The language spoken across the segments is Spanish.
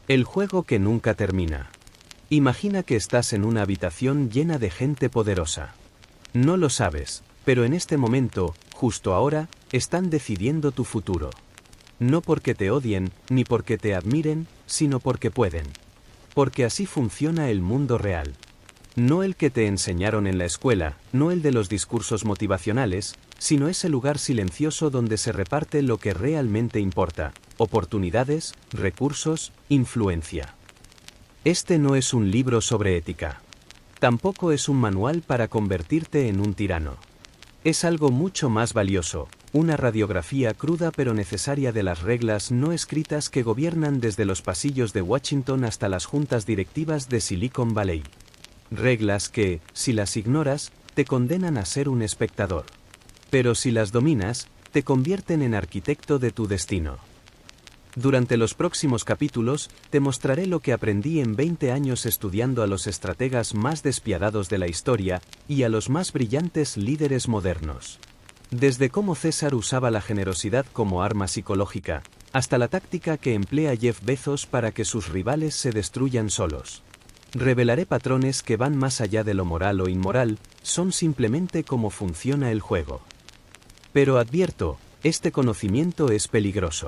El juego que nunca termina. Imagina que estás en una habitación llena de gente poderosa. No lo sabes, pero en este momento, justo ahora, están decidiendo tu futuro. No porque te odien, ni porque te admiren, sino porque pueden. Porque así funciona el mundo real. No el que te enseñaron en la escuela, no el de los discursos motivacionales, sino ese lugar silencioso donde se reparte lo que realmente importa: oportunidades, recursos, influencia. Este no es un libro sobre ética. Tampoco es un manual para convertirte en un tirano. Es algo mucho más valioso, una radiografía cruda pero necesaria de las reglas no escritas que gobiernan desde los pasillos de Washington hasta las juntas directivas de Silicon Valley. Reglas que, si las ignoras, te condenan a ser un espectador. Pero si las dominas, te convierten en arquitecto de tu destino. Durante los próximos capítulos, te mostraré lo que aprendí en 20 años estudiando a los estrategas más despiadados de la historia y a los más brillantes líderes modernos. Desde cómo César usaba la generosidad como arma psicológica, hasta la táctica que emplea Jeff Bezos para que sus rivales se destruyan solos. Revelaré patrones que van más allá de lo moral o inmoral, son simplemente cómo funciona el juego. Pero advierto, este conocimiento es peligroso.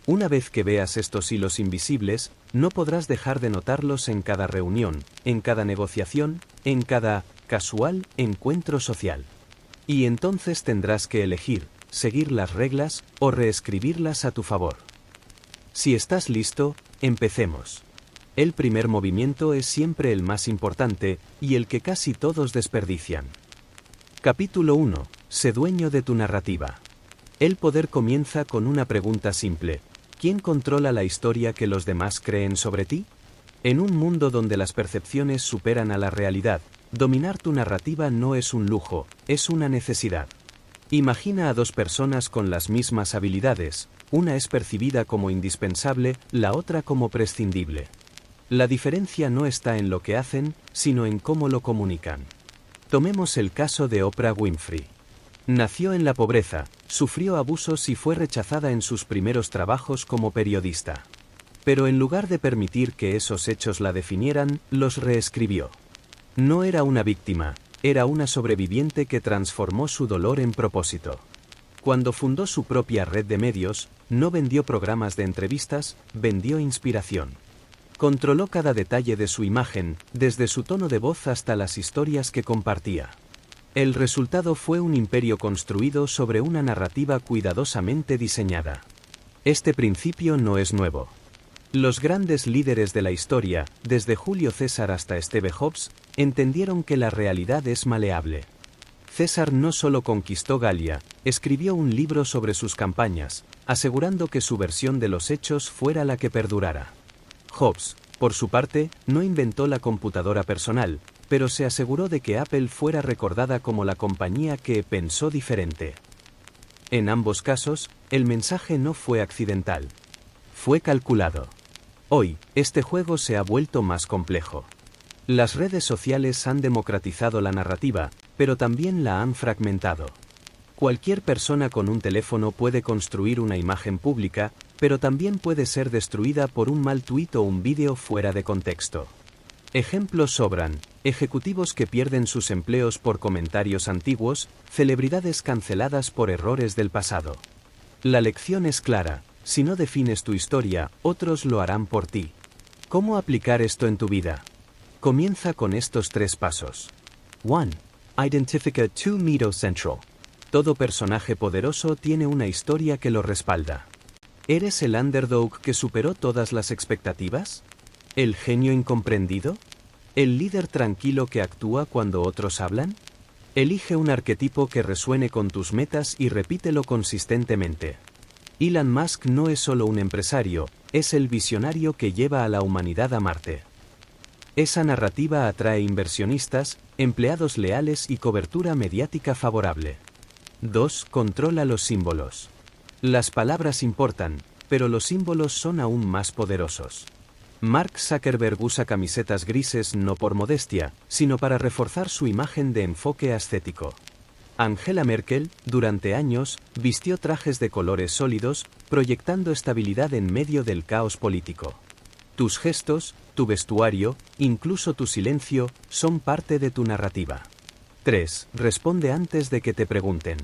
Una vez que veas estos hilos invisibles, no podrás dejar de notarlos en cada reunión, en cada negociación, en cada casual encuentro social. Y entonces tendrás que elegir, seguir las reglas o reescribirlas a tu favor. Si estás listo, empecemos. El primer movimiento es siempre el más importante y el que casi todos desperdician. Capítulo 1. Sé dueño de tu narrativa. El poder comienza con una pregunta simple: ¿quién controla la historia que los demás creen sobre ti? En un mundo donde las percepciones superan a la realidad, dominar tu narrativa no es un lujo, es una necesidad. Imagina a dos personas con las mismas habilidades, una es percibida como indispensable, la otra como prescindible. La diferencia no está en lo que hacen, sino en cómo lo comunican. Tomemos el caso de Oprah Winfrey. Nació en la pobreza, sufrió abusos y fue rechazada en sus primeros trabajos como periodista. Pero en lugar de permitir que esos hechos la definieran, los reescribió. No era una víctima, era una sobreviviente que transformó su dolor en propósito. Cuando fundó su propia red de medios, no vendió programas de entrevistas, vendió inspiración. Controló cada detalle de su imagen, desde su tono de voz hasta las historias que compartía. El resultado fue un imperio construido sobre una narrativa cuidadosamente diseñada. Este principio no es nuevo. Los grandes líderes de la historia, desde Julio César hasta Steve Jobs, entendieron que la realidad es maleable. César no solo conquistó Galia, escribió un libro sobre sus campañas, asegurando que su versión de los hechos fuera la que perdurara. Jobs, por su parte, no inventó la computadora personal, pero se aseguró de que Apple fuera recordada como la compañía que pensó diferente. En ambos casos, el mensaje no fue accidental. Fue calculado. Hoy, este juego se ha vuelto más complejo. Las redes sociales han democratizado la narrativa, pero también la han fragmentado. Cualquier persona con un teléfono puede construir una imagen pública, pero también puede ser destruida por un mal tuit o un vídeo fuera de contexto. Ejemplos sobran: ejecutivos que pierden sus empleos por comentarios antiguos, celebridades canceladas por errores del pasado. La lección es clara: si no defines tu historia, otros lo harán por ti. ¿Cómo aplicar esto en tu vida? Comienza con estos 3 pasos. 1. Identifica tu mito central. Todo personaje poderoso tiene una historia que lo respalda. ¿Eres el underdog que superó todas las expectativas? ¿El genio incomprendido? ¿El líder tranquilo que actúa cuando otros hablan? Elige un arquetipo que resuene con tus metas y repítelo consistentemente. Elon Musk no es solo un empresario, es el visionario que lleva a la humanidad a Marte. Esa narrativa atrae inversionistas, empleados leales y cobertura mediática favorable. 2. Controla los símbolos. Las palabras importan, pero los símbolos son aún más poderosos. Mark Zuckerberg usa camisetas grises no por modestia, sino para reforzar su imagen de enfoque ascético. Angela Merkel, durante años, vistió trajes de colores sólidos, proyectando estabilidad en medio del caos político. Tus gestos, tu vestuario, incluso tu silencio, son parte de tu narrativa. 3. Responde antes de que te pregunten.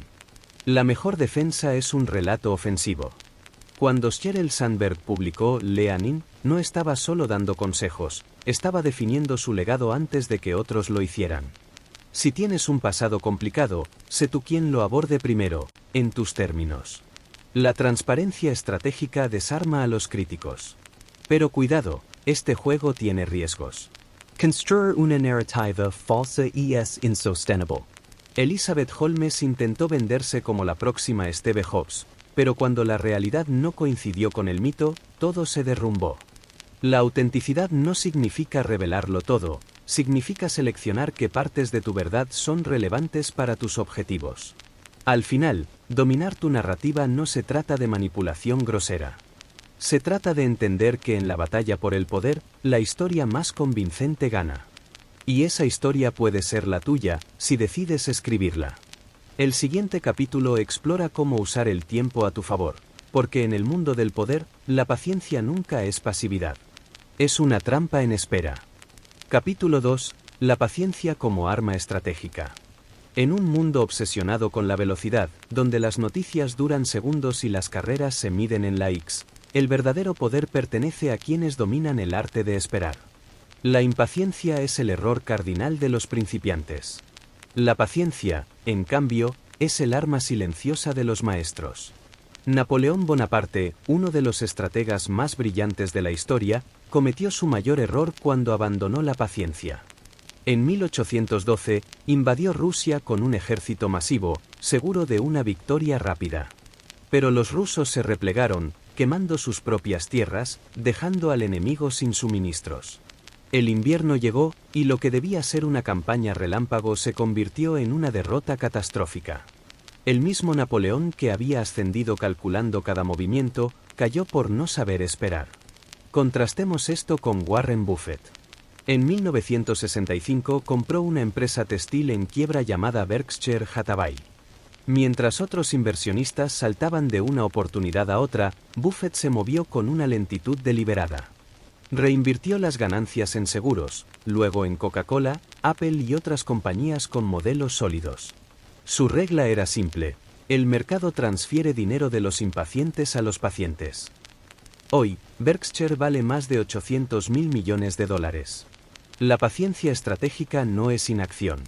La mejor defensa es un relato ofensivo. Cuando Sheryl Sandberg publicó Leanin, no estaba solo dando consejos, estaba definiendo su legado antes de que otros lo hicieran. Si tienes un pasado complicado, sé tú quien lo aborde primero, en tus términos. La transparencia estratégica desarma a los críticos. Pero cuidado, este juego tiene riesgos. Construir una narrativa falsa y es insostenible. Elizabeth Holmes intentó venderse como la próxima Steve Jobs, pero cuando la realidad no coincidió con el mito, todo se derrumbó. La autenticidad no significa revelarlo todo, significa seleccionar qué partes de tu verdad son relevantes para tus objetivos. Al final, dominar tu narrativa no se trata de manipulación grosera. Se trata de entender que en la batalla por el poder, la historia más convincente gana. Y esa historia puede ser la tuya, si decides escribirla. El siguiente capítulo explora cómo usar el tiempo a tu favor, porque en el mundo del poder, la paciencia nunca es pasividad. Es una trampa en espera. Capítulo 2. La paciencia como arma estratégica. En un mundo obsesionado con la velocidad, donde las noticias duran segundos y las carreras se miden en likes, el verdadero poder pertenece a quienes dominan el arte de esperar. La impaciencia es el error cardinal de los principiantes. La paciencia, en cambio, es el arma silenciosa de los maestros. Napoleón Bonaparte, uno de los estrategas más brillantes de la historia, cometió su mayor error cuando abandonó la paciencia. En 1812, invadió Rusia con un ejército masivo, seguro de una victoria rápida. Pero los rusos se replegaron, quemando sus propias tierras, dejando al enemigo sin suministros. El invierno llegó, y lo que debía ser una campaña relámpago se convirtió en una derrota catastrófica. El mismo Napoleón que había ascendido calculando cada movimiento, cayó por no saber esperar. Contrastemos esto con Warren Buffett. En 1965 compró una empresa textil en quiebra llamada Berkshire Hathaway. Mientras otros inversionistas saltaban de una oportunidad a otra, Buffett se movió con una lentitud deliberada. Reinvirtió las ganancias en seguros, luego en Coca-Cola, Apple y otras compañías con modelos sólidos. Su regla era simple: el mercado transfiere dinero de los impacientes a los pacientes. Hoy, Berkshire vale más de 800.000 millones de dólares. La paciencia estratégica no es inacción.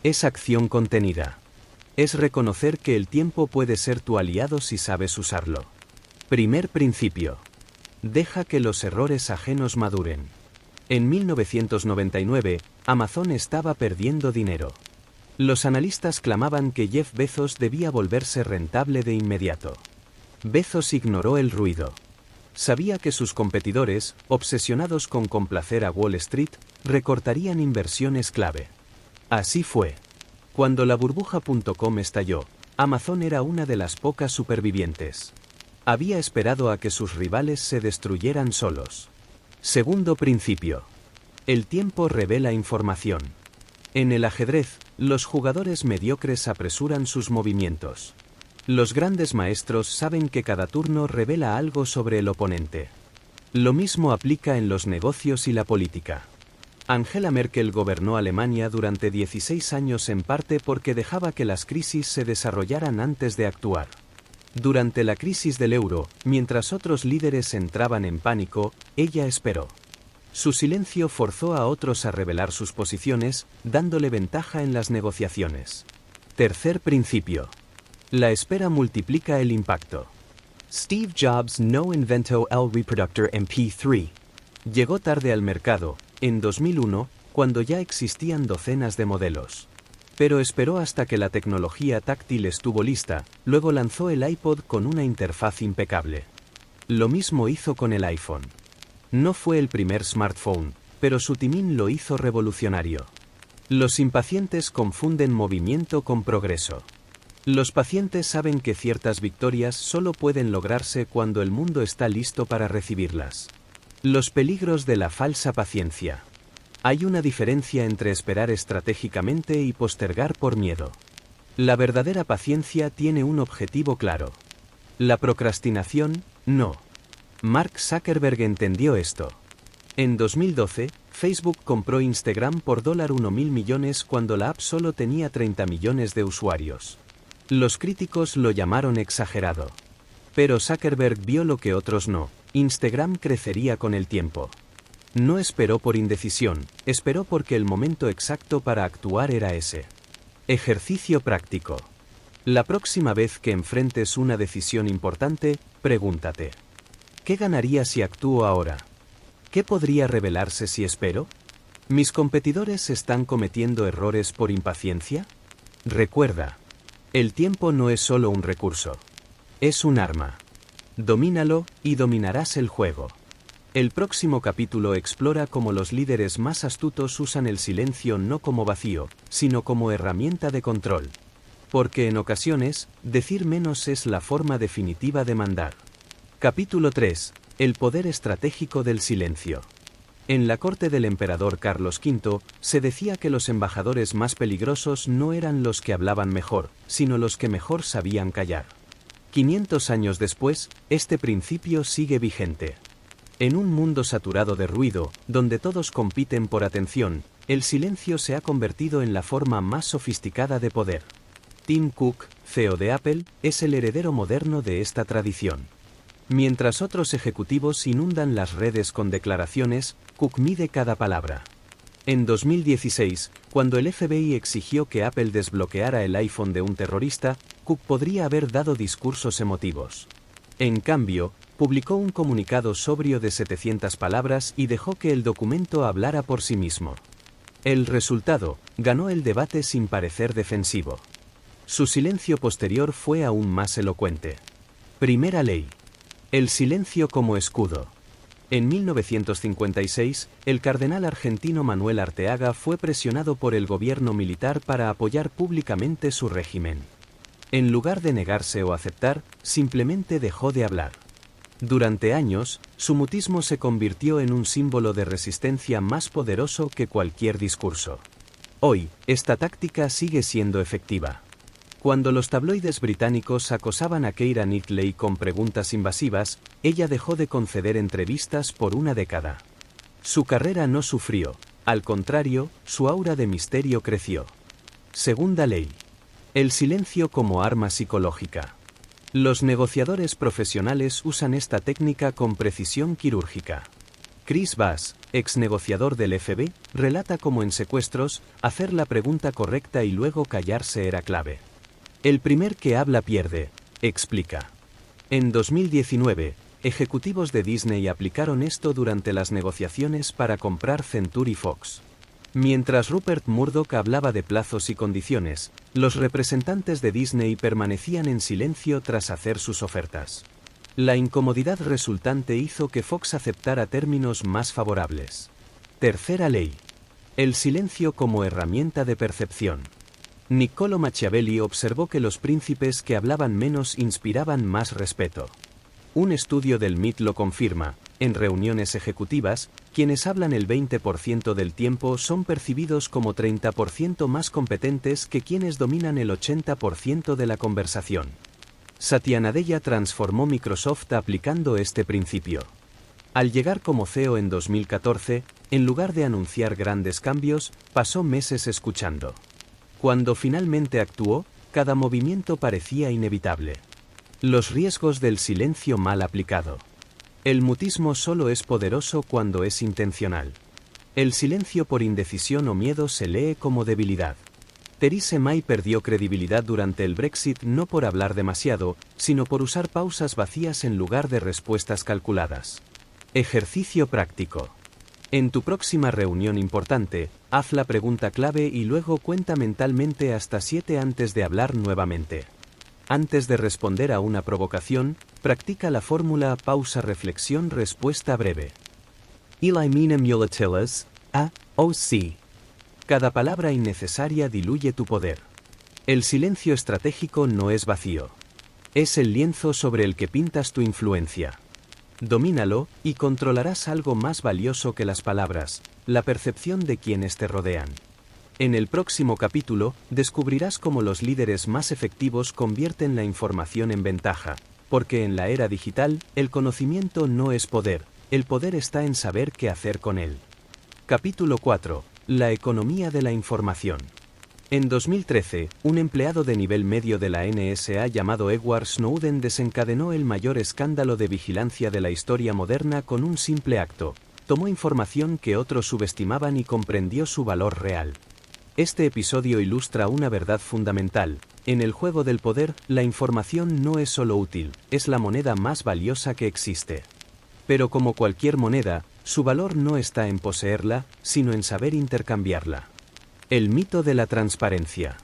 Es acción contenida. Es reconocer que el tiempo puede ser tu aliado si sabes usarlo. Primer principio. Deja que los errores ajenos maduren. En 1999, Amazon estaba perdiendo dinero. Los analistas clamaban que Jeff Bezos debía volverse rentable de inmediato. Bezos ignoró el ruido. Sabía que sus competidores, obsesionados con complacer a Wall Street, recortarían inversiones clave. Así fue. Cuando la burbuja.com estalló, Amazon era una de las pocas supervivientes. Había esperado a que sus rivales se destruyeran solos. Segundo principio. El tiempo revela información. En el ajedrez, los jugadores mediocres apresuran sus movimientos. Los grandes maestros saben que cada turno revela algo sobre el oponente. Lo mismo aplica en los negocios y la política. Angela Merkel gobernó Alemania durante 16 años en parte porque dejaba que las crisis se desarrollaran antes de actuar. Durante la crisis del euro, mientras otros líderes entraban en pánico, ella esperó. Su silencio forzó a otros a revelar sus posiciones, dándole ventaja en las negociaciones. Tercer principio. La espera multiplica el impacto. Steve Jobs no inventó el reproductor MP3. Llegó tarde al mercado, en 2001, cuando ya existían docenas de modelos. Pero esperó hasta que la tecnología táctil estuvo lista, luego lanzó el iPod con una interfaz impecable. Lo mismo hizo con el iPhone. No fue el primer smartphone, pero su timón lo hizo revolucionario. Los impacientes confunden movimiento con progreso. Los pacientes saben que ciertas victorias solo pueden lograrse cuando el mundo está listo para recibirlas. Los peligros de la falsa paciencia. Hay una diferencia entre esperar estratégicamente y postergar por miedo. La verdadera paciencia tiene un objetivo claro. La procrastinación, no. Mark Zuckerberg entendió esto. En 2012, Facebook compró Instagram por $1.000 millones cuando la app solo tenía 30 millones de usuarios. Los críticos lo llamaron exagerado. Pero Zuckerberg vio lo que otros no: Instagram crecería con el tiempo. No esperó por indecisión, esperó porque el momento exacto para actuar era ese. Ejercicio práctico. La próxima vez que enfrentes una decisión importante, pregúntate: ¿qué ganaría si actúo ahora? ¿Qué podría revelarse si espero? ¿Mis competidores están cometiendo errores por impaciencia? Recuerda, el tiempo no es solo un recurso. Es un arma. Domínalo y dominarás el juego. El próximo capítulo explora cómo los líderes más astutos usan el silencio no como vacío, sino como herramienta de control. Porque en ocasiones, decir menos es la forma definitiva de mandar. Capítulo 3. El poder estratégico del silencio. En la corte del emperador Carlos V, se decía que los embajadores más peligrosos no eran los que hablaban mejor, sino los que mejor sabían callar. 500 años después, este principio sigue vigente. En un mundo saturado de ruido, donde todos compiten por atención, el silencio se ha convertido en la forma más sofisticada de poder. Tim Cook, CEO de Apple, es el heredero moderno de esta tradición. Mientras otros ejecutivos inundan las redes con declaraciones, Cook mide cada palabra. En 2016, cuando el FBI exigió que Apple desbloqueara el iPhone de un terrorista, Cook podría haber dado discursos emotivos. En cambio, publicó un comunicado sobrio de 700 palabras y dejó que el documento hablara por sí mismo. El resultado: ganó el debate sin parecer defensivo. Su silencio posterior fue aún más elocuente. Primera ley: el silencio como escudo. En 1956, el cardenal argentino Manuel Arteaga fue presionado por el gobierno militar para apoyar públicamente su régimen. En lugar de negarse o aceptar, simplemente dejó de hablar. Durante años, su mutismo se convirtió en un símbolo de resistencia más poderoso que cualquier discurso. Hoy, esta táctica sigue siendo efectiva. Cuando los tabloides británicos acosaban a Keira Knightley con preguntas invasivas, ella dejó de conceder entrevistas por una década. Su carrera no sufrió, al contrario, su aura de misterio creció. Segunda ley: el silencio como arma psicológica. Los negociadores profesionales usan esta técnica con precisión quirúrgica. Chris Bass, ex negociador del FBI, relata cómo en secuestros, hacer la pregunta correcta y luego callarse era clave. El primer que habla pierde, explica. En 2019, ejecutivos de Disney aplicaron esto durante las negociaciones para comprar Century Fox. Mientras Rupert Murdoch hablaba de plazos y condiciones, los representantes de Disney permanecían en silencio tras hacer sus ofertas. La incomodidad resultante hizo que Fox aceptara términos más favorables. Tercera ley: el silencio como herramienta de percepción. Niccolo Machiavelli observó que los príncipes que hablaban menos inspiraban más respeto. Un estudio del MIT lo confirma: en reuniones ejecutivas, quienes hablan el 20% del tiempo son percibidos como 30% más competentes que quienes dominan el 80% de la conversación. Satya Nadella transformó Microsoft aplicando este principio. Al llegar como CEO en 2014, en lugar de anunciar grandes cambios, pasó meses escuchando. Cuando finalmente actuó, cada movimiento parecía inevitable. Los riesgos del silencio mal aplicado. El mutismo solo es poderoso cuando es intencional. El silencio por indecisión o miedo se lee como debilidad. Theresa May perdió credibilidad durante el Brexit no por hablar demasiado, sino por usar pausas vacías en lugar de respuestas calculadas. Ejercicio práctico. En tu próxima reunión importante, haz la pregunta clave y luego cuenta mentalmente hasta 7 antes de hablar nuevamente. Antes de responder a una provocación, practica la fórmula pausa-reflexión-respuesta breve. Elimina muletillas, a, o, sí. Cada palabra innecesaria diluye tu poder. El silencio estratégico no es vacío. Es el lienzo sobre el que pintas tu influencia. Domínalo, y controlarás algo más valioso que las palabras: la percepción de quienes te rodean. En el próximo capítulo, descubrirás cómo los líderes más efectivos convierten la información en ventaja, porque en la era digital, el conocimiento no es poder, el poder está en saber qué hacer con él. Capítulo 4. La economía de la información. En 2013, un empleado de nivel medio de la NSA llamado Edward Snowden desencadenó el mayor escándalo de vigilancia de la historia moderna con un simple acto. Tomó información que otros subestimaban y comprendió su valor real. Este episodio ilustra una verdad fundamental. En el juego del poder, la información no es solo útil, es la moneda más valiosa que existe. Pero como cualquier moneda, su valor no está en poseerla, sino en saber intercambiarla. El mito de la transparencia.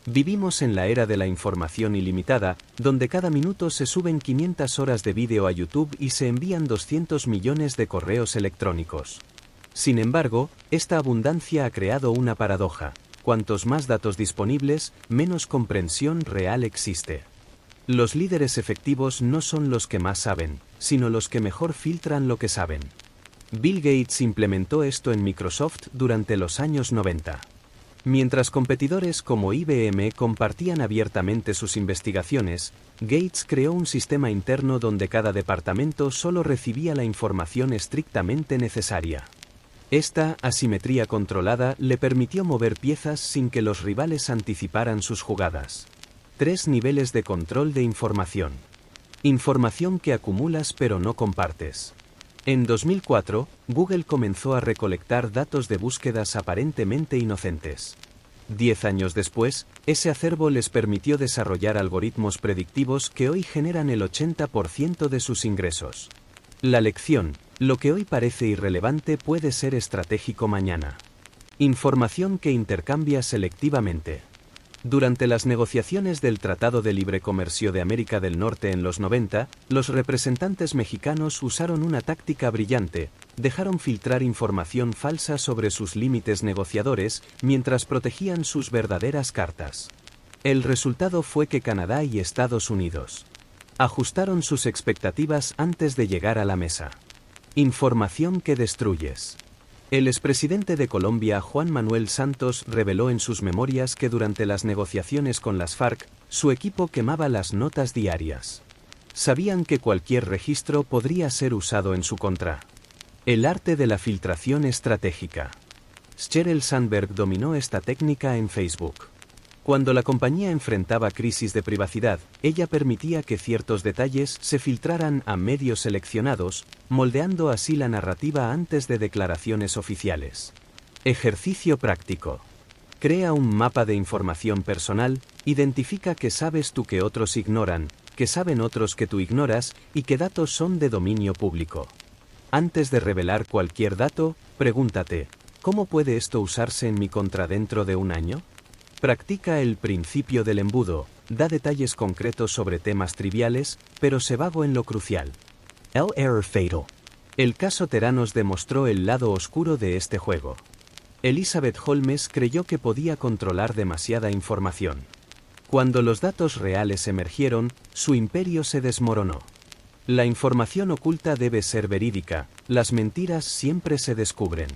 Vivimos en la era de la información ilimitada, donde cada minuto se suben 500 horas de vídeo a YouTube y se envían 200 millones de correos electrónicos. Sin embargo, esta abundancia ha creado una paradoja. Cuantos más datos disponibles, menos comprensión real existe. Los líderes efectivos no son los que más saben, sino los que mejor filtran lo que saben. Bill Gates implementó esto en Microsoft durante los años 90. Mientras competidores como IBM compartían abiertamente sus investigaciones, Gates creó un sistema interno donde cada departamento solo recibía la información estrictamente necesaria. Esta asimetría controlada le permitió mover piezas sin que los rivales anticiparan sus jugadas. 3 niveles de control de información. Información que acumulas pero no compartes. En 2004, Google comenzó a recolectar datos de búsquedas aparentemente inocentes. 10 años después, ese acervo les permitió desarrollar algoritmos predictivos que hoy generan el 80% de sus ingresos. La lección: lo que hoy parece irrelevante puede ser estratégico mañana. Información que intercambias selectivamente. Durante las negociaciones del Tratado de Libre Comercio de América del Norte en los 90, los representantes mexicanos usaron una táctica brillante: dejaron filtrar información falsa sobre sus límites negociadores mientras protegían sus verdaderas cartas. El resultado fue que Canadá y Estados Unidos ajustaron sus expectativas antes de llegar a la mesa. Información que destruyes. El expresidente de Colombia, Juan Manuel Santos, reveló en sus memorias que durante las negociaciones con las FARC, su equipo quemaba las notas diarias. Sabían que cualquier registro podría ser usado en su contra. El arte de la filtración estratégica. Sheryl Sandberg dominó esta técnica en Facebook. Cuando la compañía enfrentaba crisis de privacidad, ella permitía que ciertos detalles se filtraran a medios seleccionados, moldeando así la narrativa antes de declaraciones oficiales. Ejercicio práctico. Crea un mapa de información personal, identifica qué sabes tú que otros ignoran, qué saben otros que tú ignoras, y qué datos son de dominio público. Antes de revelar cualquier dato, pregúntate: ¿cómo puede esto usarse en mi contra dentro de un año? Practica el principio del embudo, da detalles concretos sobre temas triviales, pero sé vago en lo crucial. El error fatal. El caso Theranos demostró el lado oscuro de este juego. Elizabeth Holmes creyó que podía controlar demasiada información. Cuando los datos reales emergieron, su imperio se desmoronó. La información oculta debe ser verídica, las mentiras siempre se descubren.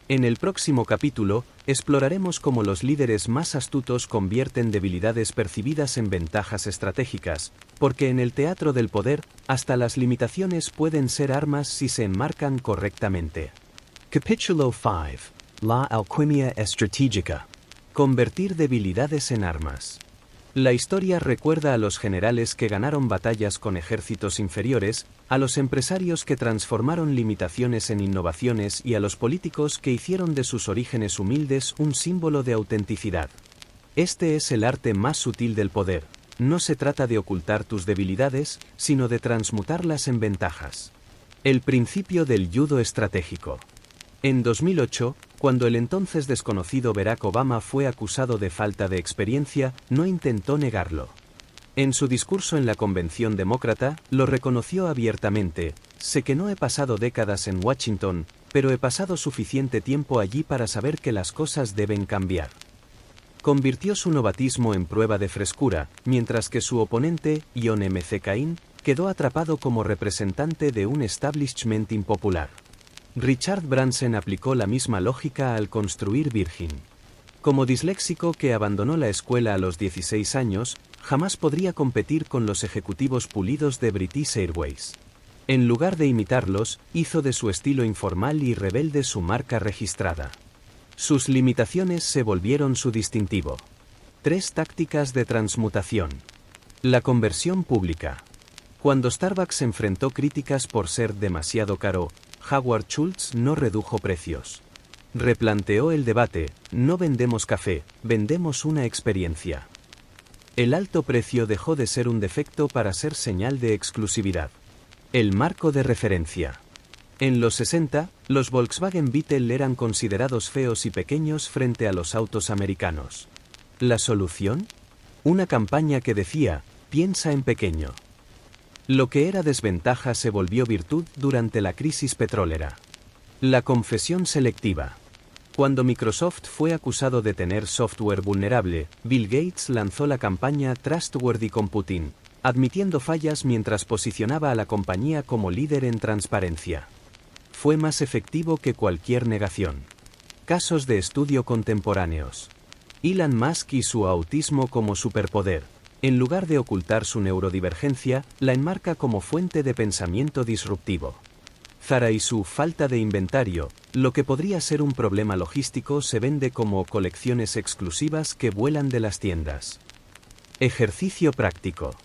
En el próximo capítulo, exploraremos cómo los líderes más astutos convierten debilidades percibidas en ventajas estratégicas, porque en el teatro del poder, hasta las limitaciones pueden ser armas si se enmarcan correctamente. Capítulo 5. La alquimia estratégica. Convertir debilidades en armas. La historia recuerda a los generales que ganaron batallas con ejércitos inferiores, a los empresarios que transformaron limitaciones en innovaciones y a los políticos que hicieron de sus orígenes humildes un símbolo de autenticidad. Este es el arte más sutil del poder. No se trata de ocultar tus debilidades, sino de transmutarlas en ventajas. El principio del judo estratégico. En 2008, cuando el entonces desconocido Barack Obama fue acusado de falta de experiencia, no intentó negarlo. En su discurso en la convención demócrata, lo reconoció abiertamente: sé que no he pasado décadas en Washington, pero he pasado suficiente tiempo allí para saber que las cosas deben cambiar. Convirtió su novatismo en prueba de frescura, mientras que su oponente, John M. Cain, quedó atrapado como representante de un establishment impopular. Richard Branson aplicó la misma lógica al construir Virgin. Como disléxico que abandonó la escuela a los 16 años, jamás podría competir con los ejecutivos pulidos de British Airways. En lugar de imitarlos, hizo de su estilo informal y rebelde su marca registrada. Sus limitaciones se volvieron su distintivo. 3 tácticas de transmutación. La conversión pública. Cuando Starbucks enfrentó críticas por ser demasiado caro, Howard Schultz no redujo precios. Replanteó el debate: no vendemos café, vendemos una experiencia. El alto precio dejó de ser un defecto para ser señal de exclusividad. El marco de referencia. En los 60, los Volkswagen Beetle eran considerados feos y pequeños frente a los autos americanos. ¿La solución? Una campaña que decía: piensa en pequeño. Lo que era desventaja se volvió virtud durante la crisis petrolera. La confesión selectiva. Cuando Microsoft fue acusado de tener software vulnerable, Bill Gates lanzó la campaña Trustworthy Computing, admitiendo fallas mientras posicionaba a la compañía como líder en transparencia. Fue más efectivo que cualquier negación. Casos de estudio contemporáneos. Elon Musk y su autismo como superpoder. En lugar de ocultar su neurodivergencia, la enmarca como fuente de pensamiento disruptivo. Zara y su falta de inventario, lo que podría ser un problema logístico, se vende como colecciones exclusivas que vuelan de las tiendas. Ejercicio práctico.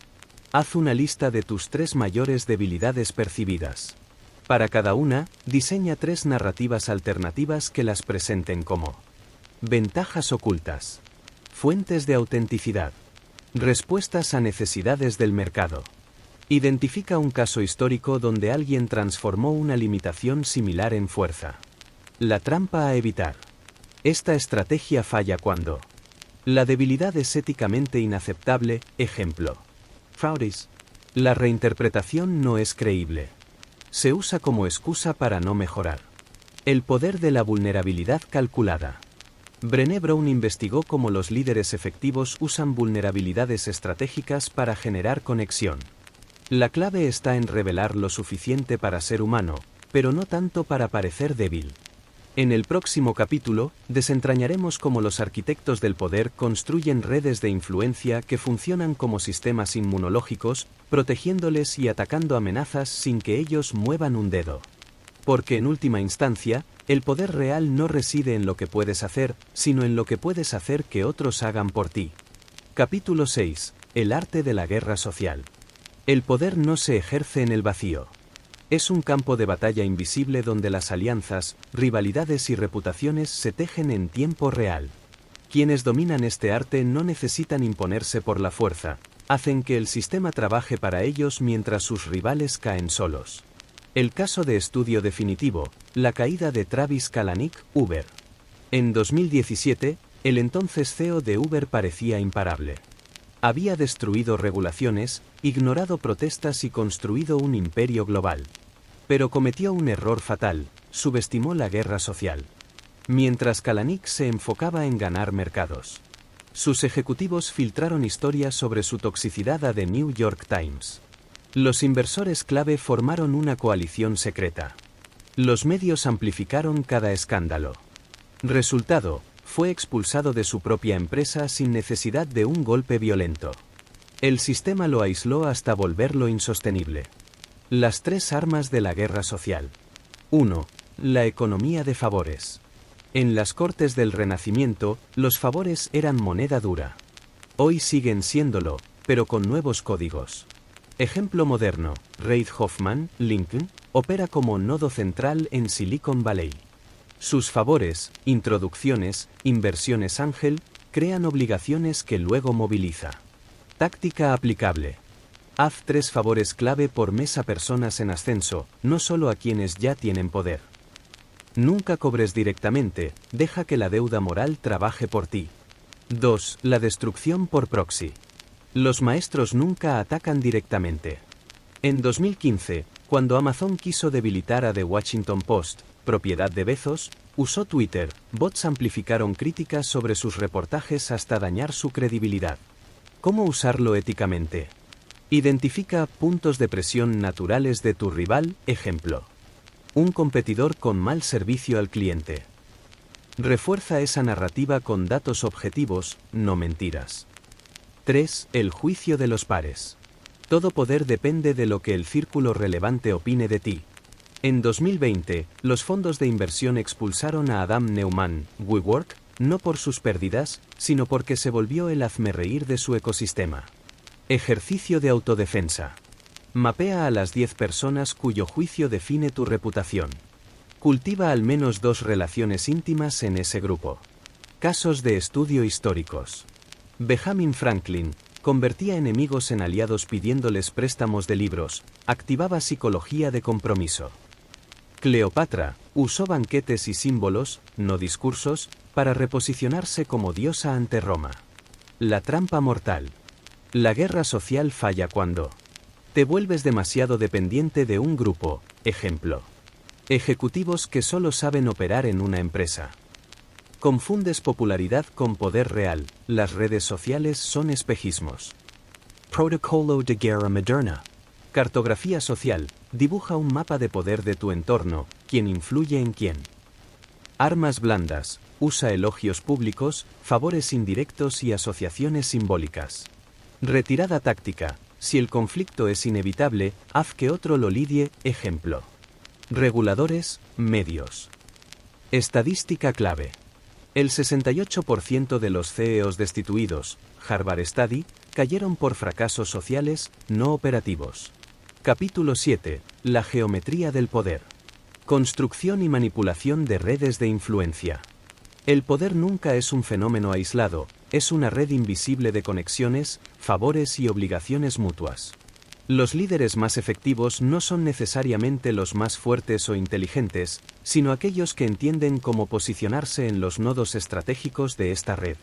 Haz una lista de tus 3 mayores debilidades percibidas. Para cada una, diseña 3 narrativas alternativas que las presenten como ventajas ocultas, fuentes de autenticidad, respuestas a necesidades del mercado. Identifica un caso histórico donde alguien transformó una limitación similar en fuerza. La trampa a evitar. Esta estrategia falla cuando la debilidad es éticamente inaceptable. Ejemplo: fraudes. La reinterpretación no es creíble. Se usa como excusa para no mejorar. El poder de la vulnerabilidad calculada. Brené Brown investigó cómo los líderes efectivos usan vulnerabilidades estratégicas para generar conexión. La clave está en revelar lo suficiente para ser humano, pero no tanto para parecer débil. En el próximo capítulo, desentrañaremos cómo los arquitectos del poder construyen redes de influencia que funcionan como sistemas inmunológicos, protegiéndoles y atacando amenazas sin que ellos muevan un dedo. Porque en última instancia, el poder real no reside en lo que puedes hacer, sino en lo que puedes hacer que otros hagan por ti. Capítulo 6. El arte de la guerra social. El poder no se ejerce en el vacío. Es un campo de batalla invisible donde las alianzas, rivalidades y reputaciones se tejen en tiempo real. Quienes dominan este arte no necesitan imponerse por la fuerza, hacen que el sistema trabaje para ellos mientras sus rivales caen solos. El caso de estudio definitivo: la caída de Travis Kalanick, Uber. En 2017, el entonces CEO de Uber parecía imparable. Había destruido regulaciones, ignorado protestas y construido un imperio global. Pero cometió un error fatal: subestimó la guerra social. Mientras Kalanick se enfocaba en ganar mercados, sus ejecutivos filtraron historias sobre su toxicidad a The New York Times. Los inversores clave formaron una coalición secreta. Los medios amplificaron cada escándalo. Resultado: fue expulsado de su propia empresa sin necesidad de un golpe violento. El sistema lo aisló hasta volverlo insostenible. Las 3 armas de la guerra social. 1. La economía de favores. En las cortes del Renacimiento, los favores eran moneda dura. Hoy siguen siéndolo, pero con nuevos códigos. Ejemplo moderno: Reid Hoffman, Lincoln, opera como nodo central en Silicon Valley. Sus favores, introducciones, inversiones ángel, crean obligaciones que luego moviliza. Táctica aplicable. Haz 3 favores clave por mes a personas en ascenso, no solo a quienes ya tienen poder. Nunca cobres directamente, deja que la deuda moral trabaje por ti. 2. La destrucción por proxy. Los maestros nunca atacan directamente. En 2015, cuando Amazon quiso debilitar a The Washington Post, propiedad de Bezos, usó Twitter. Bots amplificaron críticas sobre sus reportajes hasta dañar su credibilidad. ¿Cómo usarlo éticamente? Identifica puntos de presión naturales de tu rival. Ejemplo: un competidor con mal servicio al cliente. Refuerza esa narrativa con datos objetivos, no mentiras. 3. El juicio de los pares. Todo poder depende de lo que el círculo relevante opine de ti. En 2020, los fondos de inversión expulsaron a Adam Neumann, WeWork, no por sus pérdidas, sino porque se volvió el hazmerreír de su ecosistema. Ejercicio de autodefensa. Mapea a las 10 personas cuyo juicio define tu reputación. Cultiva al menos 2 relaciones íntimas en ese grupo. Casos de estudio históricos. Benjamin Franklin convertía enemigos en aliados pidiéndoles préstamos de libros, activaba psicología de compromiso. Cleopatra usó banquetes y símbolos, no discursos, para reposicionarse como diosa ante Roma. La trampa mortal. La guerra social falla cuando te vuelves demasiado dependiente de un grupo, ejemplo. Ejecutivos que solo saben operar en una empresa. Confundes popularidad con poder real, las redes sociales son espejismos. Protocolo de guerra moderna. Cartografía social, dibuja un mapa de poder de tu entorno, quién influye en quién. Armas blandas, usa elogios públicos, favores indirectos y asociaciones simbólicas. Retirada táctica, si el conflicto es inevitable, haz que otro lo lidie, ejemplo. Reguladores, medios. Estadística clave. El 68% de los CEOs destituidos, Harvard Study, cayeron por fracasos sociales, no operativos. Capítulo 7. La geometría del poder. Construcción y manipulación de redes de influencia. El poder nunca es un fenómeno aislado, es una red invisible de conexiones, favores y obligaciones mutuas. Los líderes más efectivos no son necesariamente los más fuertes o inteligentes, sino aquellos que entienden cómo posicionarse en los nodos estratégicos de esta red.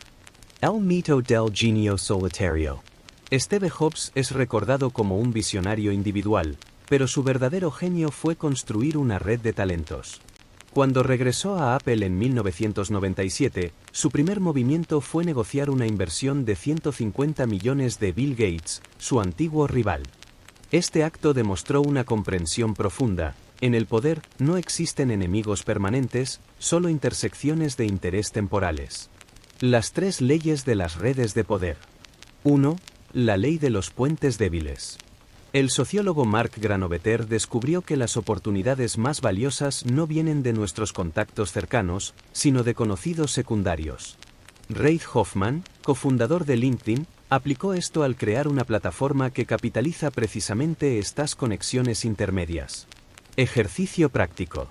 El mito del genio solitario. Steve Jobs es recordado como un visionario individual, pero su verdadero genio fue construir una red de talentos. Cuando regresó a Apple en 1997, su primer movimiento fue negociar una inversión de 150 millones de Bill Gates, su antiguo rival. Este acto demostró una comprensión profunda: en el poder no existen enemigos permanentes, solo intersecciones de interés temporales. Las 3 leyes de las redes de poder. 1. La ley de los puentes débiles. El sociólogo Mark Granovetter descubrió que las oportunidades más valiosas no vienen de nuestros contactos cercanos, sino de conocidos secundarios. Reid Hoffman, cofundador de LinkedIn, aplicó esto al crear una plataforma que capitaliza precisamente estas conexiones intermedias. Ejercicio práctico.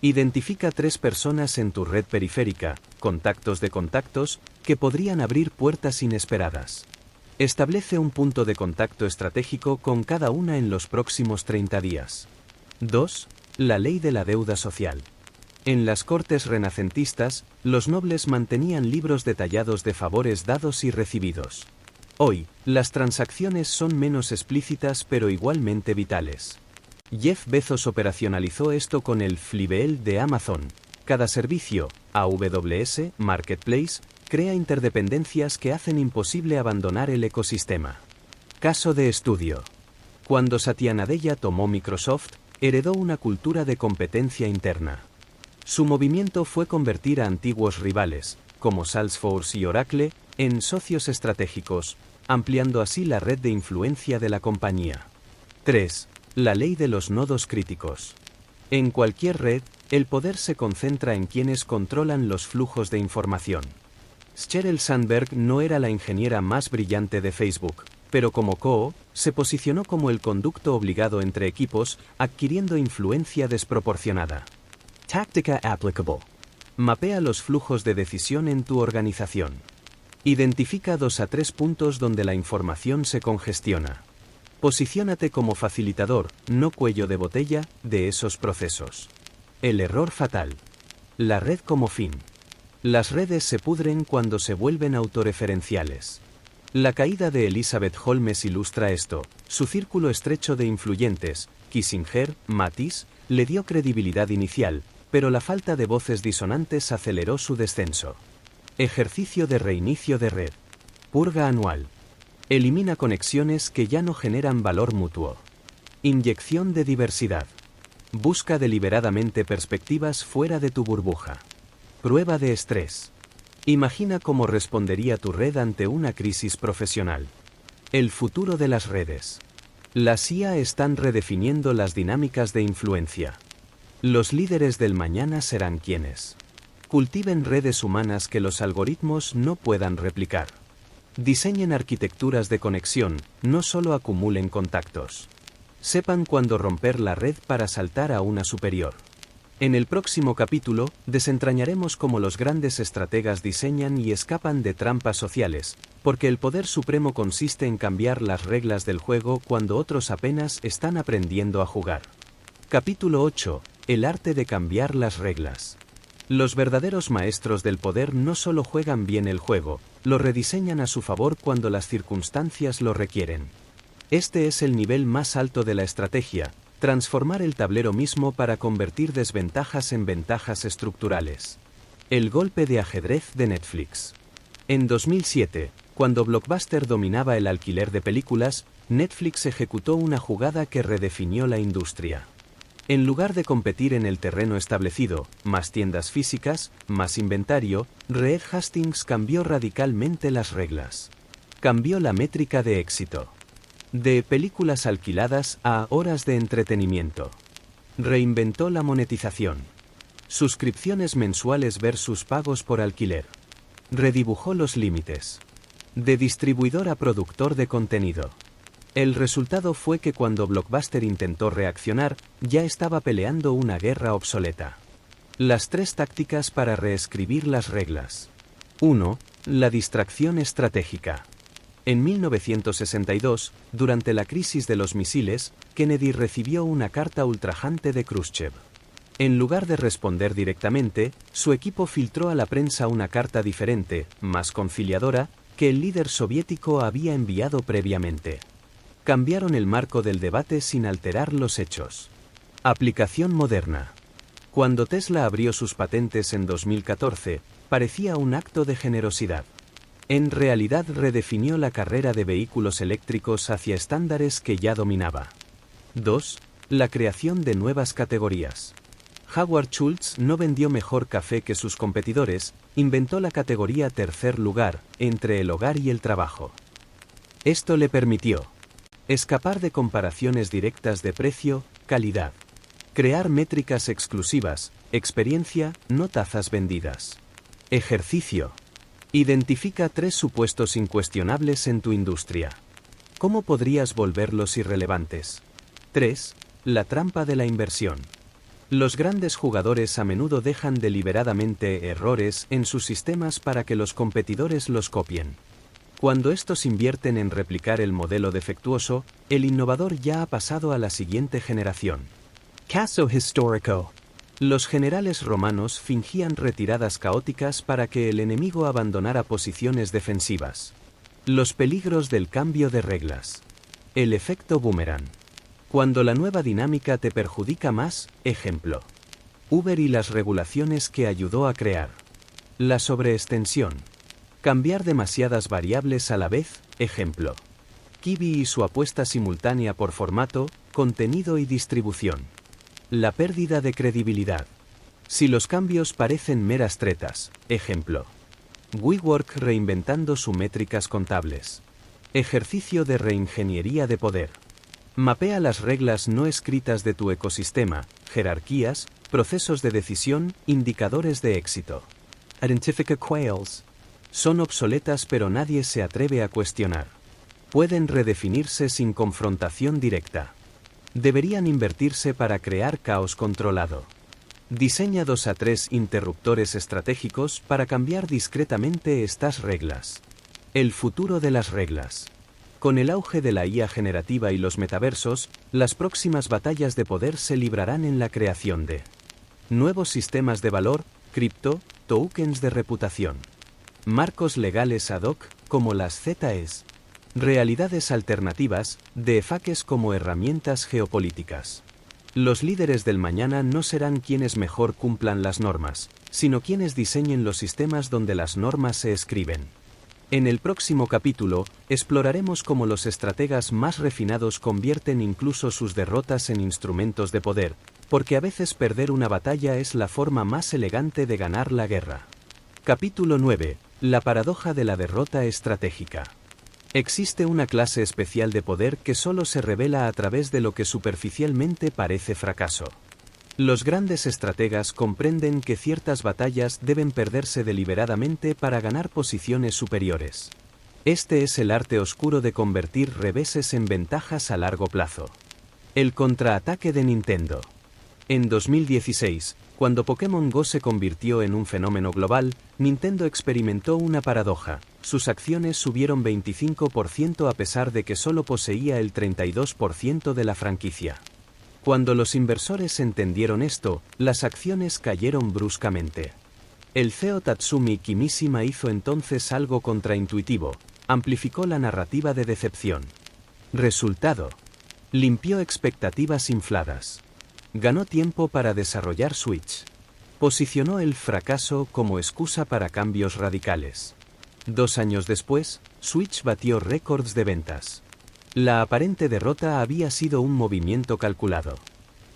Identifica 3 personas en tu red periférica, contactos de contactos, que podrían abrir puertas inesperadas. Establece un punto de contacto estratégico con cada una en los próximos 30 días. 2. La ley de la deuda social. En las cortes renacentistas, los nobles mantenían libros detallados de favores dados y recibidos. Hoy, las transacciones son menos explícitas pero igualmente vitales. Jeff Bezos operacionalizó esto con el Flywheel de Amazon. Cada servicio, AWS, Marketplace, crea interdependencias que hacen imposible abandonar el ecosistema. Caso de estudio. Cuando Satya Nadella tomó Microsoft, heredó una cultura de competencia interna. Su movimiento fue convertir a antiguos rivales, como Salesforce y Oracle, en socios estratégicos, ampliando así la red de influencia de la compañía. 3. La ley de los nodos críticos. En cualquier red, el poder se concentra en quienes controlan los flujos de información. Sheryl Sandberg no era la ingeniera más brillante de Facebook, pero como CEO, se posicionó como el conducto obligado entre equipos, adquiriendo influencia desproporcionada. Táctica applicable. Mapea los flujos de decisión en tu organización. Identifica 2 a 3 puntos donde la información se congestiona. Posiciónate como facilitador, no cuello de botella, de esos procesos. El error fatal. La red como fin. Las redes se pudren cuando se vuelven autorreferenciales. La caída de Elizabeth Holmes ilustra esto. Su círculo estrecho de influyentes, Kissinger, Mattis, le dio credibilidad inicial, pero la falta de voces disonantes aceleró su descenso. Ejercicio de reinicio de red. Purga anual. Elimina conexiones que ya no generan valor mutuo. Inyección de diversidad. Busca deliberadamente perspectivas fuera de tu burbuja. Prueba de estrés. Imagina cómo respondería tu red ante una crisis profesional. El futuro de las redes. Las IA están redefiniendo las dinámicas de influencia. Los líderes del mañana serán quienes cultiven redes humanas que los algoritmos no puedan replicar. Diseñen arquitecturas de conexión, no solo acumulen contactos. Sepan cuándo romper la red para saltar a una superior. En el próximo capítulo, desentrañaremos cómo los grandes estrategas diseñan y escapan de trampas sociales, porque el poder supremo consiste en cambiar las reglas del juego cuando otros apenas están aprendiendo a jugar. Capítulo 8. El arte de cambiar las reglas. Los verdaderos maestros del poder no solo juegan bien el juego, lo rediseñan a su favor cuando las circunstancias lo requieren. Este es el nivel más alto de la estrategia, transformar el tablero mismo para convertir desventajas en ventajas estructurales. El golpe de ajedrez de Netflix. En 2007, cuando Blockbuster dominaba el alquiler de películas, Netflix ejecutó una jugada que redefinió la industria. En lugar de competir en el terreno establecido, más tiendas físicas, más inventario, Reed Hastings cambió radicalmente las reglas. Cambió la métrica de éxito. De películas alquiladas a horas de entretenimiento. Reinventó la monetización. Suscripciones mensuales versus pagos por alquiler. Redibujó los límites. De distribuidor a productor de contenido. El resultado fue que cuando Blockbuster intentó reaccionar, ya estaba peleando una guerra obsoleta. Las 3 tácticas para reescribir las reglas. 1. La distracción estratégica. En 1962, durante la crisis de los misiles, Kennedy recibió una carta ultrajante de Khrushchev. En lugar de responder directamente, su equipo filtró a la prensa una carta diferente, más conciliadora, que el líder soviético había enviado previamente. Cambiaron el marco del debate sin alterar los hechos. Aplicación moderna. Cuando Tesla abrió sus patentes en 2014, parecía un acto de generosidad. En realidad redefinió la carrera de vehículos eléctricos hacia estándares que ya dominaba. 2. La creación de nuevas categorías. Howard Schultz no vendió mejor café que sus competidores, inventó la categoría tercer lugar, entre el hogar y el trabajo. Esto le permitió escapar de comparaciones directas de precio, calidad. Crear métricas exclusivas, experiencia, no tazas vendidas. Ejercicio. Identifica 3 supuestos incuestionables en tu industria. ¿Cómo podrías volverlos irrelevantes? 3. La trampa de la inversión. Los grandes jugadores a menudo dejan deliberadamente errores en sus sistemas para que los competidores los copien. Cuando estos invierten en replicar el modelo defectuoso, el innovador ya ha pasado a la siguiente generación. Caso histórico. Los generales romanos fingían retiradas caóticas para que el enemigo abandonara posiciones defensivas. Los peligros del cambio de reglas. El efecto boomerang. Cuando la nueva dinámica te perjudica más, ejemplo. Uber y las regulaciones que ayudó a crear. La sobreextensión. Cambiar demasiadas variables a la vez, ejemplo. Quibi y su apuesta simultánea por formato, contenido y distribución. La pérdida de credibilidad. Si los cambios parecen meras tretas, ejemplo. WeWork reinventando sus métricas contables. Ejercicio de reingeniería de poder. Mapea las reglas no escritas de tu ecosistema, jerarquías, procesos de decisión, indicadores de éxito. Identifica quails. Son obsoletas pero nadie se atreve a cuestionar. Pueden redefinirse sin confrontación directa. Deberían invertirse para crear caos controlado. Diseña 2 a 3 interruptores estratégicos para cambiar discretamente estas reglas. El futuro de las reglas. Con el auge de la IA generativa y los metaversos, las próximas batallas de poder se librarán en la creación de nuevos sistemas de valor, cripto, tokens de reputación. Marcos legales ad hoc, como las ZEs. Realidades alternativas, de EFAQs como herramientas geopolíticas. Los líderes del mañana no serán quienes mejor cumplan las normas, sino quienes diseñen los sistemas donde las normas se escriben. En el próximo capítulo, exploraremos cómo los estrategas más refinados convierten incluso sus derrotas en instrumentos de poder, porque a veces perder una batalla es la forma más elegante de ganar la guerra. Capítulo 9. La paradoja de la derrota estratégica. Existe una clase especial de poder que solo se revela a través de lo que superficialmente parece fracaso. Los grandes estrategas comprenden que ciertas batallas deben perderse deliberadamente para ganar posiciones superiores. Este es el arte oscuro de convertir reveses en ventajas a largo plazo. El contraataque de Nintendo. En 2016, cuando Pokémon Go se convirtió en un fenómeno global, Nintendo experimentó una paradoja. Sus acciones subieron 25% a pesar de que solo poseía el 32% de la franquicia. Cuando los inversores entendieron esto, las acciones cayeron bruscamente. El CEO Tatsumi Kimishima hizo entonces algo contraintuitivo: amplificó la narrativa de decepción. Resultado: limpió expectativas infladas. Ganó tiempo para desarrollar Switch. Posicionó el fracaso como excusa para cambios radicales. 2 años después, Switch batió récords de ventas. La aparente derrota había sido un movimiento calculado.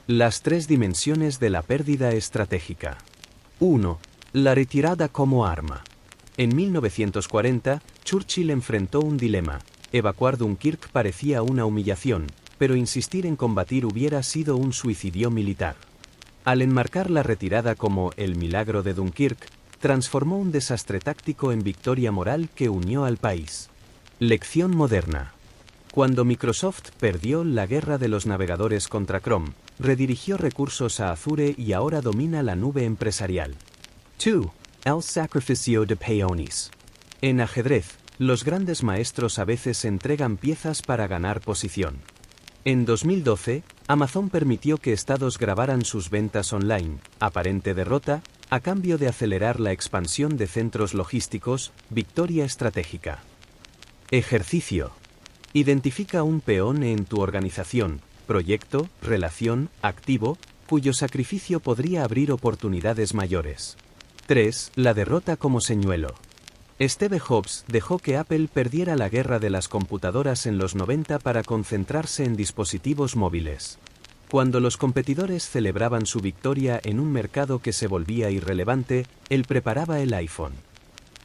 Las 3 dimensiones de la pérdida estratégica. 1. La retirada como arma. En 1940, Churchill enfrentó un dilema. Evacuar Dunkirk parecía una humillación, pero insistir en combatir hubiera sido un suicidio militar. Al enmarcar la retirada como el milagro de Dunkirk, transformó un desastre táctico en victoria moral que unió al país. Lección moderna. Cuando Microsoft perdió la guerra de los navegadores contra Chrome, redirigió recursos a Azure y ahora domina la nube empresarial. 2. El sacrificio de peones. En ajedrez, los grandes maestros a veces entregan piezas para ganar posición. En 2012, Amazon permitió que estados grabaran sus ventas online, aparente derrota, a cambio de acelerar la expansión de centros logísticos, victoria estratégica. Ejercicio. Identifica un peón en tu organización, proyecto, relación, activo, cuyo sacrificio podría abrir oportunidades mayores. 3. La derrota como señuelo. Steve Jobs dejó que Apple perdiera la guerra de las computadoras en los 90 para concentrarse en dispositivos móviles. Cuando los competidores celebraban su victoria en un mercado que se volvía irrelevante, él preparaba el iPhone.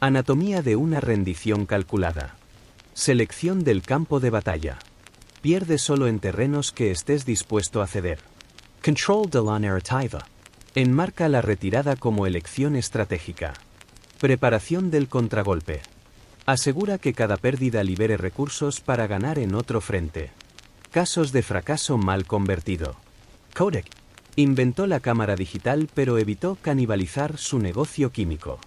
Anatomía de una rendición calculada. Selección del campo de batalla. Pierde solo en terrenos que estés dispuesto a ceder. Control de la narrativa. Enmarca la retirada como elección estratégica. Preparación del contragolpe. Asegura que cada pérdida libere recursos para ganar en otro frente. Casos de fracaso mal convertido. Kodak. Inventó la cámara digital pero evitó canibalizar su negocio químico.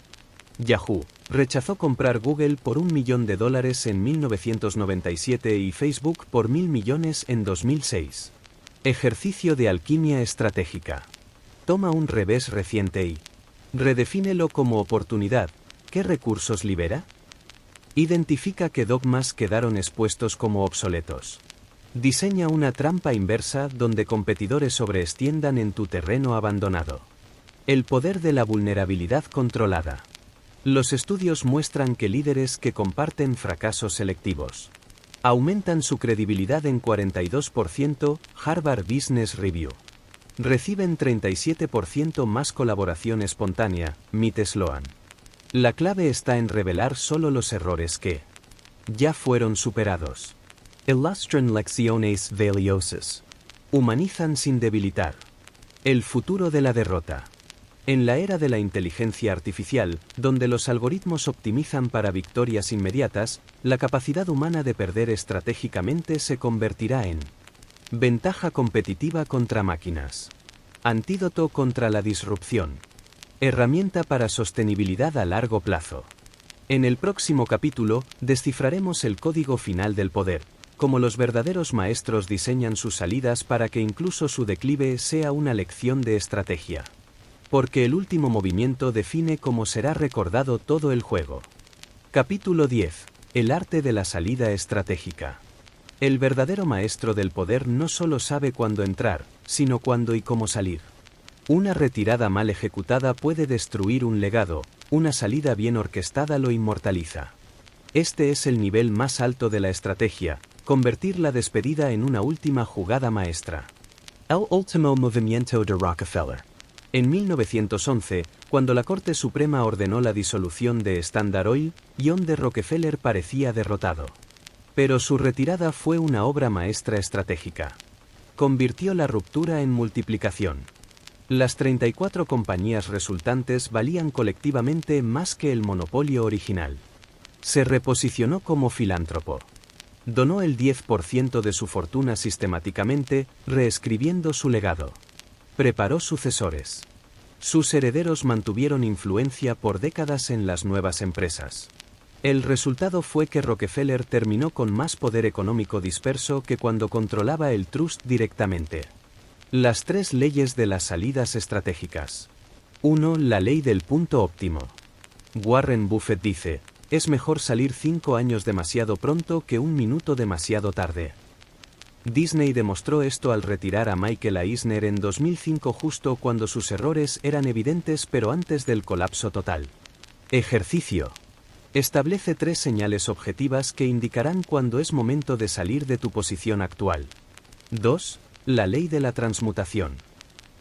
Yahoo rechazó comprar Google por $1 millón en 1997 y Facebook por 1.000 millones en 2006. Ejercicio de alquimia estratégica. Toma un revés reciente y redefínelo como oportunidad. ¿Qué recursos libera? Identifica qué dogmas quedaron expuestos como obsoletos. Diseña una trampa inversa donde competidores sobreextiendan en tu terreno abandonado. El poder de la vulnerabilidad controlada. Los estudios muestran que líderes que comparten fracasos selectivos aumentan su credibilidad en 42%, Harvard Business Review. Reciben 37% más colaboración espontánea, Mitt Sloan. La clave está en revelar solo los errores que ya fueron superados. Illustran lecciones valiosas. Humanizan sin debilitar. El futuro de la derrota. En la era de la inteligencia artificial, donde los algoritmos optimizan para victorias inmediatas, la capacidad humana de perder estratégicamente se convertirá en ventaja competitiva contra máquinas. Antídoto contra la disrupción. Herramienta para sostenibilidad a largo plazo. En el próximo capítulo, descifraremos el código final del poder, cómo los verdaderos maestros diseñan sus salidas para que incluso su declive sea una lección de estrategia. Porque el último movimiento define cómo será recordado todo el juego. Capítulo 10. El arte de la salida estratégica. El verdadero maestro del poder no solo sabe cuándo entrar, sino cuándo y cómo salir. Una retirada mal ejecutada puede destruir un legado, una salida bien orquestada lo inmortaliza. Este es el nivel más alto de la estrategia, convertir la despedida en una última jugada maestra. El último movimiento de Rockefeller. En 1911, cuando la Corte Suprema ordenó la disolución de Standard Oil, John D. Rockefeller parecía derrotado. Pero su retirada fue una obra maestra estratégica. Convirtió la ruptura en multiplicación. Las 34 compañías resultantes valían colectivamente más que el monopolio original. Se reposicionó como filántropo. Donó el 10% de su fortuna sistemáticamente, reescribiendo su legado. Preparó sucesores. Sus herederos mantuvieron influencia por décadas en las nuevas empresas. El resultado fue que Rockefeller terminó con más poder económico disperso que cuando controlaba el trust directamente. Las 3 leyes de las salidas estratégicas. 1. La ley del punto óptimo. Warren Buffett dice, es mejor salir 5 años demasiado pronto que 1 minuto demasiado tarde. Disney demostró esto al retirar a Michael Eisner en 2005 justo cuando sus errores eran evidentes pero antes del colapso total. Ejercicio. Establece 3 señales objetivas que indicarán cuando es momento de salir de tu posición actual. 2. La ley de la transmutación.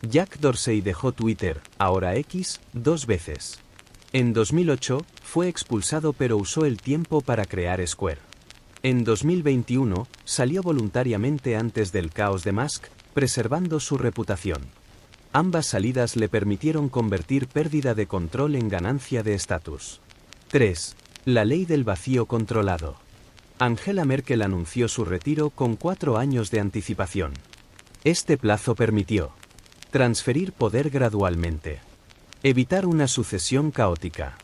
Jack Dorsey dejó Twitter, ahora X, 2 veces. En 2008, fue expulsado pero usó el tiempo para crear Square. En 2021, salió voluntariamente antes del caos de Musk, preservando su reputación. Ambas salidas le permitieron convertir pérdida de control en ganancia de estatus. 3. La ley del vacío controlado. Angela Merkel anunció su retiro con 4 años de anticipación. Este plazo permitió transferir poder gradualmente, evitar una sucesión caótica,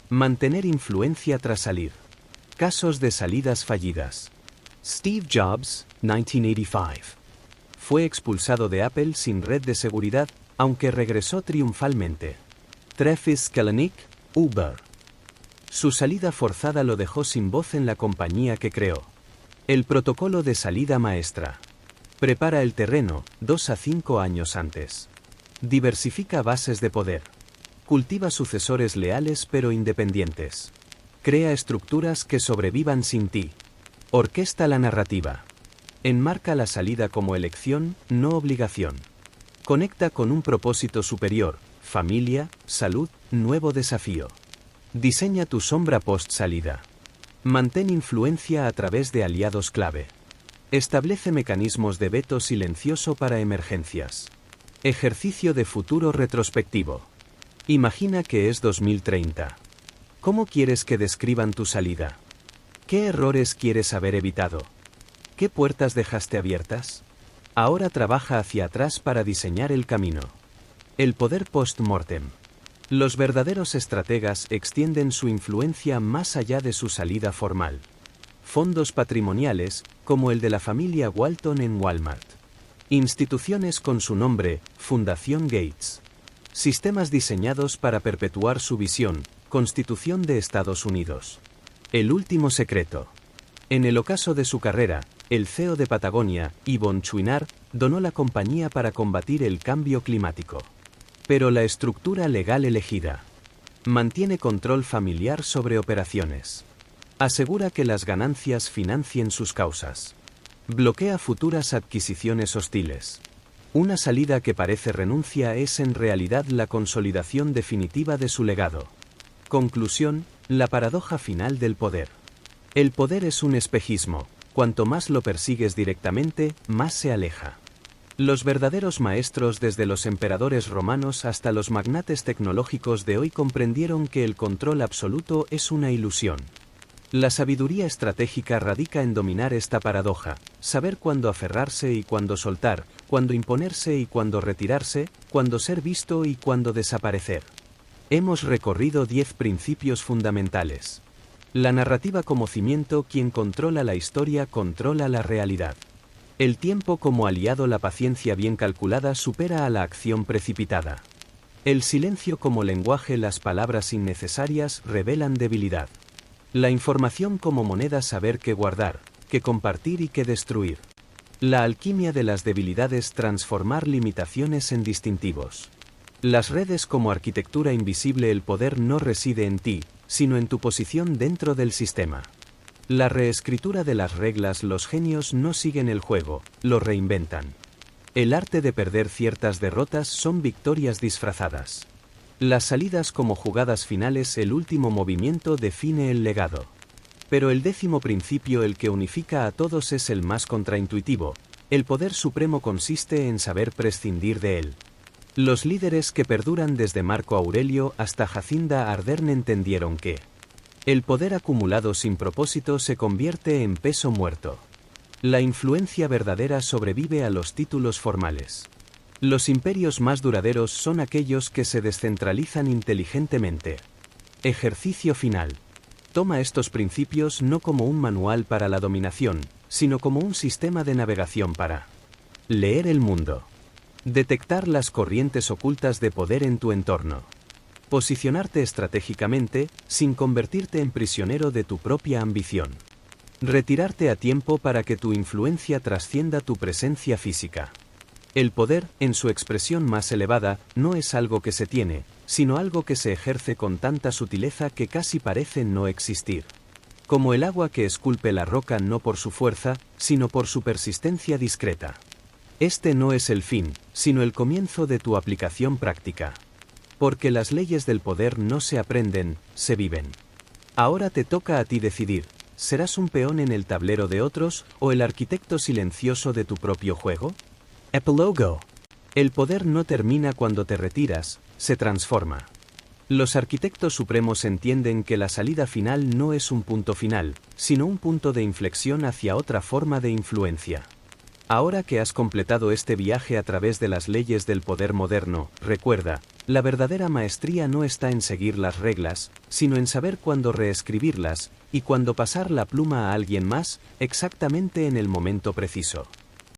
mantener influencia tras salir. Casos de salidas fallidas. Steve Jobs, 1985. Fue expulsado de Apple sin red de seguridad, aunque regresó triunfalmente. Travis Kalanick, Uber. Su salida forzada lo dejó sin voz en la compañía que creó. El protocolo de salida maestra. Prepara el terreno, 2 a 5 años antes. Diversifica bases de poder. Cultiva sucesores leales pero independientes. Crea estructuras que sobrevivan sin ti. Orquesta la narrativa. Enmarca la salida como elección, no obligación. Conecta con un propósito superior, familia, salud, nuevo desafío. Diseña tu sombra post-salida. Mantén influencia a través de aliados clave. Establece mecanismos de veto silencioso para emergencias. Ejercicio de futuro retrospectivo. Imagina que es 2030. ¿Cómo quieres que describan tu salida? ¿Qué errores quieres haber evitado? ¿Qué puertas dejaste abiertas? Ahora trabaja hacia atrás para diseñar el camino. El poder post-mortem. Los verdaderos estrategas extienden su influencia más allá de su salida formal. Fondos patrimoniales, como el de la familia Walton en Walmart. Instituciones con su nombre, Fundación Gates. Sistemas diseñados para perpetuar su visión, Constitución de Estados Unidos. El último secreto. En el ocaso de su carrera, el CEO de Patagonia, Yvon Chouinard, donó la compañía para combatir el cambio climático. Pero la estructura legal elegida. Mantiene control familiar sobre operaciones. Asegura que las ganancias financien sus causas. Bloquea futuras adquisiciones hostiles. Una salida que parece renuncia es en realidad la consolidación definitiva de su legado. Conclusión, la paradoja final del poder. El poder es un espejismo, cuanto más lo persigues directamente, más se aleja. Los verdaderos maestros desde los emperadores romanos hasta los magnates tecnológicos de hoy comprendieron que el control absoluto es una ilusión. La sabiduría estratégica radica en dominar esta paradoja, saber cuándo aferrarse y cuándo soltar, cuándo imponerse y cuándo retirarse, cuándo ser visto y cuándo desaparecer. Hemos recorrido 10 principios fundamentales. La narrativa como cimiento, quien controla la historia controla la realidad. El tiempo como aliado, la paciencia bien calculada supera a la acción precipitada. El silencio como lenguaje, las palabras innecesarias revelan debilidad. La información como moneda, saber qué guardar, qué compartir y qué destruir. La alquimia de las debilidades, transformar limitaciones en distintivos. Las redes como arquitectura invisible, el poder no reside en ti, sino en tu posición dentro del sistema. La reescritura de las reglas, los genios no siguen el juego, lo reinventan. El arte de perder ciertas derrotas son victorias disfrazadas. Las salidas como jugadas finales, el último movimiento define el legado. Pero el 10º principio, el que unifica a todos, es el más contraintuitivo. El poder supremo consiste en saber prescindir de él. Los líderes que perduran desde Marco Aurelio hasta Jacinda Ardern entendieron que el poder acumulado sin propósito se convierte en peso muerto. La influencia verdadera sobrevive a los títulos formales. Los imperios más duraderos son aquellos que se descentralizan inteligentemente. Ejercicio final. Toma estos principios no como un manual para la dominación, sino como un sistema de navegación para leer el mundo. Detectar las corrientes ocultas de poder en tu entorno. Posicionarte estratégicamente, sin convertirte en prisionero de tu propia ambición. Retirarte a tiempo para que tu influencia trascienda tu presencia física. El poder, en su expresión más elevada, no es algo que se tiene, sino algo que se ejerce con tanta sutileza que casi parece no existir. Como el agua que esculpe la roca no por su fuerza, sino por su persistencia discreta. Este no es el fin, sino el comienzo de tu aplicación práctica. Porque las leyes del poder no se aprenden, se viven. Ahora te toca a ti decidir, ¿serás un peón en el tablero de otros o el arquitecto silencioso de tu propio juego? Epílogo. El poder no termina cuando te retiras, se transforma. Los arquitectos supremos entienden que la salida final no es un punto final, sino un punto de inflexión hacia otra forma de influencia. Ahora que has completado este viaje a través de las leyes del poder moderno, recuerda, la verdadera maestría no está en seguir las reglas, sino en saber cuándo reescribirlas, y cuándo pasar la pluma a alguien más, exactamente en el momento preciso.